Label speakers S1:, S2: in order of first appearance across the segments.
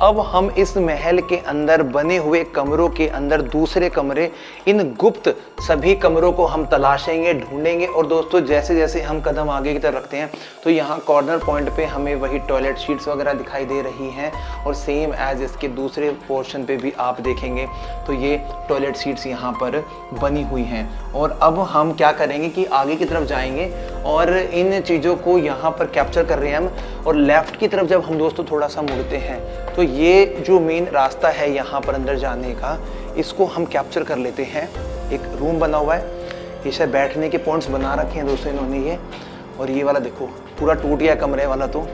S1: अब हम इस महल के अंदर बने हुए कमरों के अंदर दूसरे कमरे, इन गुप्त सभी कमरों को हम तलाशेंगे, ढूंढेंगे। और दोस्तों जैसे जैसे हम कदम आगे की तरफ रखते हैं तो यहाँ कॉर्नर पॉइंट पे हमें वही टॉयलेट शीट्स वगैरह दिखाई दे रही हैं, और सेम एज इसके दूसरे पोर्शन पे भी आप देखेंगे तो ये टॉयलेट सीट्स यहाँ पर बनी हुई हैं। और अब हम क्या करेंगे कि आगे की तरफ जाएंगे और इन चीज़ों को यहाँ पर कैप्चर कर रहे हैं हम। और लेफ़्ट की तरफ जब हम दोस्तों थोड़ा सा मुड़ते हैं तो ये जो मेन रास्ता है यहाँ पर अंदर जाने का, इसको हम कैप्चर कर लेते हैं। एक रूम बना हुआ है, ये शायद बैठने के पॉइंट्स बना रखे हैं दोस्तों इन्होंने ये। और ये वाला देखो पूरा टूट गया कमरे वाला। तो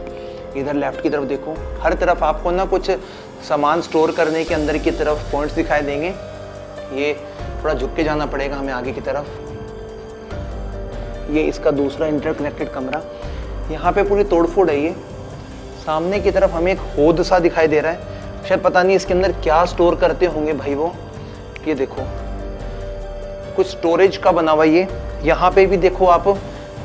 S1: इधर लेफ़्ट की तरफ देखो, हर तरफ आपको ना कुछ सामान स्टोर करने के अंदर की तरफ पॉइंट्स दिखाई देंगे। ये थोड़ा झुक के जाना पड़ेगा हमें आगे की तरफ। ये इसका दूसरा इंटरकनेक्टेड कमरा, यहाँ पे पूरी तोड़फोड़ है। ये सामने की तरफ हमें एक होद सा दिखाई दे रहा है, शायद पता नहीं इसके अंदर क्या स्टोर करते होंगे भाई वो। ये देखो कुछ स्टोरेज का बना हुआ ये। यहाँ पे भी देखो आप,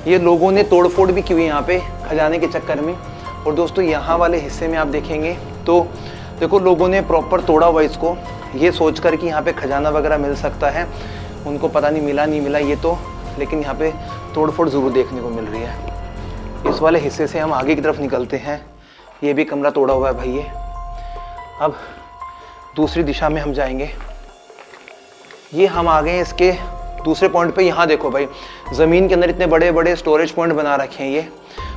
S1: ये लोगों ने तोड़फोड़ भी की हुई यहाँ पे खजाने के चक्कर में। और दोस्तों यहाँ वाले हिस्से में आप देखेंगे तो देखो लोगों ने प्रॉपर तोड़ा हुआ इसको, ये सोच कर कि यहाँ पे खजाना वगैरह मिल सकता है। उनको पता नहीं मिला नहीं मिला ये तो, लेकिन यहाँ पे तोड़फोड़ ज़रूर देखने को मिल रही है। इस वाले हिस्से से हम आगे की तरफ निकलते हैं। ये भी कमरा तोड़ा हुआ है भाई ये। अब दूसरी दिशा में हम जाएंगे। ये हम आ गए इसके दूसरे पॉइंट पे। यहाँ देखो भाई, ज़मीन के अंदर इतने बड़े बड़े स्टोरेज पॉइंट बना रखे हैं। ये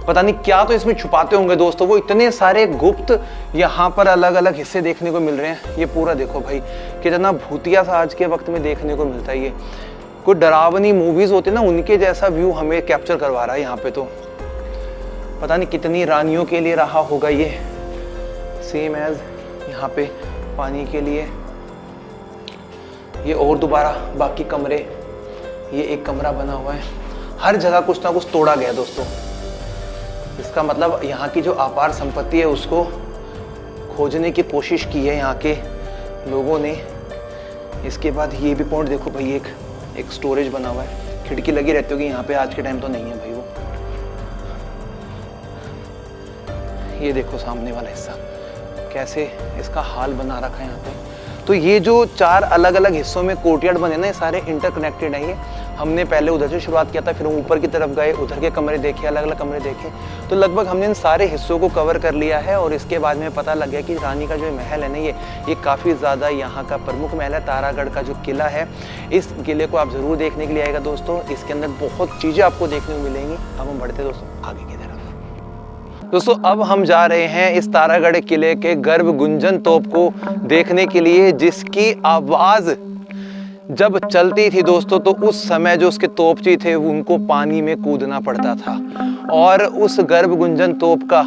S1: पता नहीं क्या तो इसमें छुपाते होंगे दोस्तों वो, इतने सारे गुप्त यहाँ पर अलग अलग हिस्से देखने को मिल रहे हैं। ये पूरा देखो भाई कितना भूतिया सा आज के वक्त में देखने को मिलता है। ये कोई डरावनी मूवीज़ होती है ना, उनके जैसा व्यू हमें कैप्चर करवा रहा है यहाँ पे। तो पता नहीं कितनी रानियों के लिए रहा होगा ये, सेम एज यहाँ पे पानी के लिए। ये और दोबारा बाकी कमरे, ये एक कमरा बना हुआ है। हर जगह कुछ ना कुछ तोड़ा गया दोस्तों। इसका मतलब यहाँ की जो अपार संपत्ति है उसको खोजने की कोशिश की है यहाँ के लोगों ने। इसके बाद ये भी पॉइंट देखो भाई, एक स्टोरेज बना हुआ है। खिड़की लगी रहती होगी यहाँ पे, आज के टाइम तो नहीं है भाई वो। ये देखो सामने वाला हिस्सा कैसे इसका हाल बना रखा है यहाँ पे। तो ये जो 4 अलग अलग हिस्सों में कोर्टयार्ड बने ना, ये सारे इंटरकनेक्टेड हैं। ये हमने पहले उधर से शुरुआत किया था, फिर ऊपर की तरफ गए, उधर के कमरे देखे, अलग अलग कमरे देखे। तो लगभग हमने इन सारे हिस्सों को कवर कर लिया है। और इसके बाद में पता लग गया कि रानी का जो महल है ना, ये काफ़ी ज़्यादा यहाँ का प्रमुख महल है। तारागढ़ का जो किला है, इस किले को आप ज़रूर देखने के लिए आएगा दोस्तों। इसके अंदर बहुत चीज़ें आपको देखने को मिलेंगी। अब हम बढ़ते दोस्तों आगे की तरफ। दोस्तों अब हम जा रहे हैं इस तारागढ़ किले के गर्भ गुंजन तोप को देखने के लिए, जिसकी आवाज़ जब चलती थी दोस्तों तो उस समय जो उसके तोपची थे उनको पानी में कूदना पड़ता था। और उस गर्भ गुंजन तोप का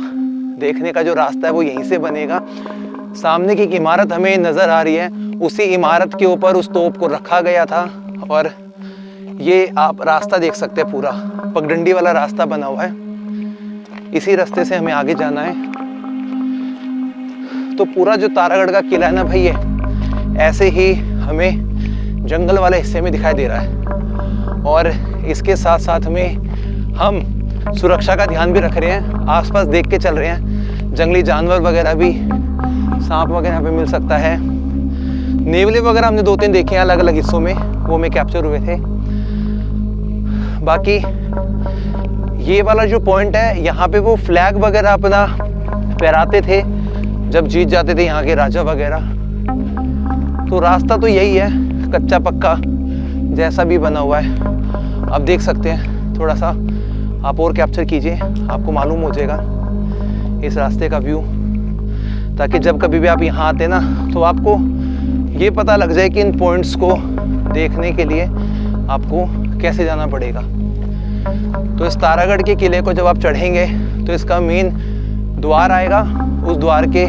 S1: देखने का जो रास्ता है वो यहीं से बनेगा। सामने की एक इमारत हमें नज़र आ रही है, उसी इमारत के ऊपर उस तोप को रखा गया था। और ये आप रास्ता देख सकते हैं, पूरा पगडंडी वाला रास्ता बना हुआ है। इसी रास्ते से हमें आगे जाना है। तो पूरा जो तारागढ़ का किला है ना भाई, ये ऐसे ही हमें जंगल वाले हिस्से में दिखाई दे रहा है। और इसके साथ साथ में हम सुरक्षा का ध्यान भी रख रहे हैं, आसपास देख के चल रहे हैं। जंगली जानवर वगैरह भी, सांप वगैरह यहाँ पे मिल सकता है। नेवले वगैरह हमने 2-3 देखे हैं अलग अलग हिस्सों में, वो में कैप्चर हुए थे। बाकी ये वाला जो पॉइंट है, यहाँ पे वो फ्लैग वगैरह अपना फहराते थे जब जीत जाते थे यहाँ के राजा वगैरह। तो रास्ता तो यही है, कच्चा पक्का जैसा भी बना हुआ है। आप देख सकते हैं, थोड़ा सा आप और कैप्चर कीजिए, आपको मालूम हो जाएगा इस रास्ते का व्यू, ताकि जब कभी भी आप यहाँ आते ना तो आपको ये पता लग जाए कि इन पॉइंट्स को देखने के लिए आपको कैसे जाना पड़ेगा। तो इस तारागढ़ के किले को जब आप चढ़ेंगे तो इसका मेन द्वार आएगा। उस द्वार के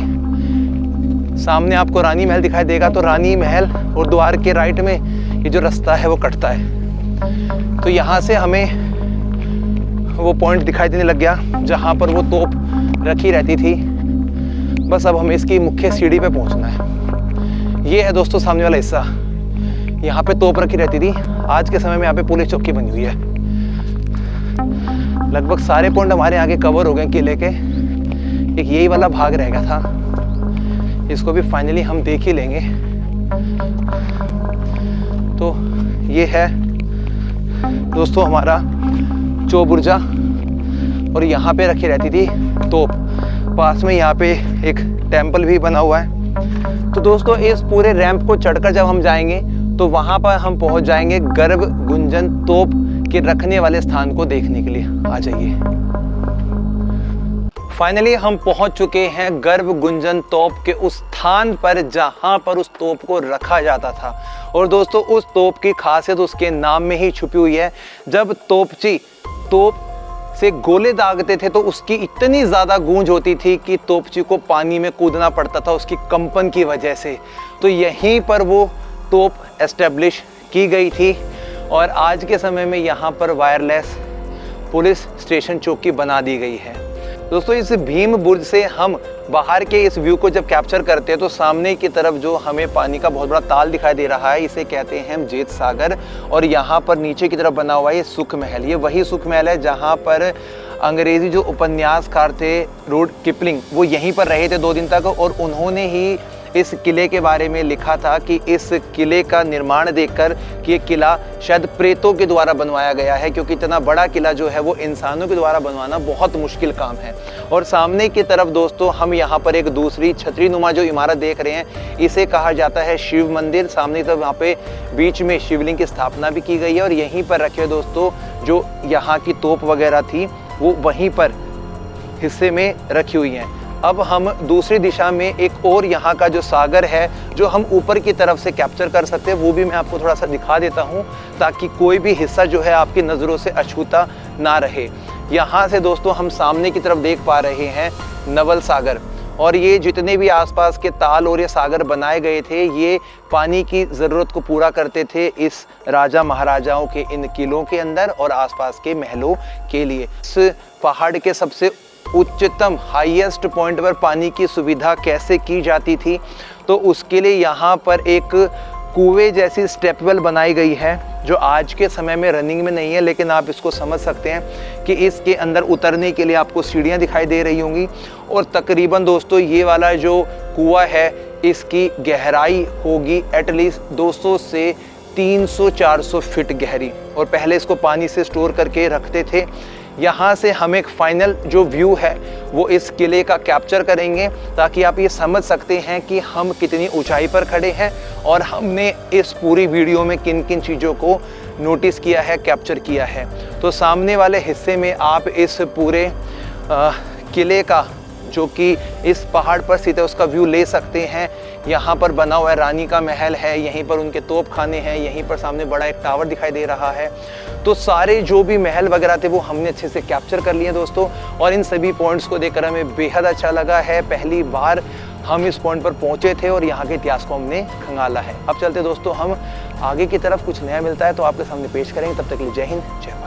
S1: सामने आपको रानी महल दिखाई देगा। तो रानी महल और द्वार के राइट में ये जो रास्ता है वो कटता है। तो यहाँ से हमें वो पॉइंट दिखाई देने लग गया जहाँ पर वो तोप रखी रहती थी। बस अब हमें इसकी मुख्य सीढ़ी पे पहुँचना है। ये है दोस्तों सामने वाला हिस्सा, यहाँ पे तोप रखी रहती थी। आज के समय में यहाँ पे पुलिस चौकी बनी हुई है। लगभग सारे पॉइंट हमारे आगे कवर हो गए किले के। एक यही वाला भाग रह गया था, इसको भी फाइनली हम देख ही लेंगे। तो ये है दोस्तों हमारा चौबुर्जा, और यहाँ पे रखी रहती थी तोप। पास में यहाँ पे एक टेंपल भी बना हुआ है। तो दोस्तों इस पूरे रैंप को चढ़कर जब हम जाएंगे तो वहाँ पर हम पहुँच जाएंगे गर्भ गुंजन तोप के रखने वाले स्थान को देखने के लिए। आ जाइए। फाइनली हम पहुंच चुके हैं गर्भ गुंजन तोप के उस स्थान पर जहां पर उस तोप को रखा जाता था। और दोस्तों उस तोप की खासियत उसके नाम में ही छुपी हुई है। जब तोपची तोप से गोले दागते थे तो उसकी इतनी ज़्यादा गूंज होती थी कि तोपची को पानी में कूदना पड़ता था उसकी कंपन की वजह से। तो यहीं पर वो तोप एस्टेब्लिश की गई थी, और आज के समय में यहाँ पर वायरलेस पुलिस स्टेशन चौकी बना दी गई है। दोस्तों इस भीम बुर्ज से हम बाहर के इस व्यू को जब कैप्चर करते हैं तो सामने की तरफ जो हमें पानी का बहुत बड़ा ताल दिखाई दे रहा है, इसे कहते हैं हम जेत सागर। और यहाँ पर नीचे की तरफ बना हुआ है ये सुख महल। ये वही सुख महल है जहाँ पर अंग्रेजी जो उपन्यासकार थे रुडयार्ड किपलिंग, वो यहीं पर रहे थे 2 दिन तक, और उन्होंने ही इस किले के बारे में लिखा था कि इस किले का निर्माण देखकर कि ये किला शायद प्रेतों के द्वारा बनवाया गया है, क्योंकि इतना बड़ा किला जो है वो इंसानों के द्वारा बनवाना बहुत मुश्किल काम है। और सामने की तरफ दोस्तों हम यहाँ पर एक दूसरी छतरी नुमा जो इमारत देख रहे हैं, इसे कहा जाता है शिव मंदिर। सामने तरफ यहाँ पे बीच में शिवलिंग की स्थापना भी की गई है, और यहीं पर रखे दोस्तों जो यहाँ की तोप वगैरह थी वो वहीं पर हिस्से में रखी हुई हैं। अब हम दूसरी दिशा में एक और यहाँ का जो सागर है जो हम ऊपर की तरफ से कैप्चर कर सकते हैं, वो भी मैं आपको थोड़ा सा दिखा देता हूँ ताकि कोई भी हिस्सा जो है आपकी नज़रों से अछूता ना रहे। यहाँ से दोस्तों हम सामने की तरफ देख पा रहे हैं नवल सागर, और ये जितने भी आसपास के ताल और ये सागर बनाए गए थे ये पानी की ज़रूरत को पूरा करते थे इस राजा महाराजाओं के इन किलों के अंदर और आसपास के महलों के लिए। इस पहाड़ के सबसे उच्चतम हाईएस्ट पॉइंट पर पानी की सुविधा कैसे की जाती थी, तो उसके लिए यहाँ पर एक कुएं जैसी स्टेपवेल बनाई गई है जो आज के समय में रनिंग में नहीं है, लेकिन आप इसको समझ सकते हैं कि इसके अंदर उतरने के लिए आपको सीढ़ियाँ दिखाई दे रही होंगी। और तकरीबन दोस्तों ये वाला जो कुआं है इसकी गहराई होगी एटलीस्ट 200 से 300-400 फीट गहरी, और पहले इसको पानी से स्टोर करके रखते थे। यहाँ से हम एक फाइनल जो व्यू है वो इस किले का कैप्चर करेंगे ताकि आप ये समझ सकते हैं कि हम कितनी ऊंचाई पर खड़े हैं और हमने इस पूरी वीडियो में किन किन चीज़ों को नोटिस किया है, कैप्चर किया है। तो सामने वाले हिस्से में आप इस पूरे किले का जो कि इस पहाड़ पर स्थित है उसका व्यू ले सकते हैं। यहाँ पर बना हुआ है रानी का महल है, यहीं पर उनके तोप खाने हैं, यहीं पर सामने बड़ा एक टावर दिखाई दे रहा है। तो सारे जो भी महल वगैरह थे वो हमने अच्छे से कैप्चर कर लिए दोस्तों, और इन सभी पॉइंट्स को देखकर हमें बेहद अच्छा लगा है। पहली बार हम इस पॉइंट पर पहुँचे थे और यहाँ के इतिहास को हमने खंगाला है। अब चलते दोस्तों हम आगे की तरफ, कुछ नया मिलता है तो आपके सामने पेश करेंगे। तब तक के लिए जय हिंद, जय भारत।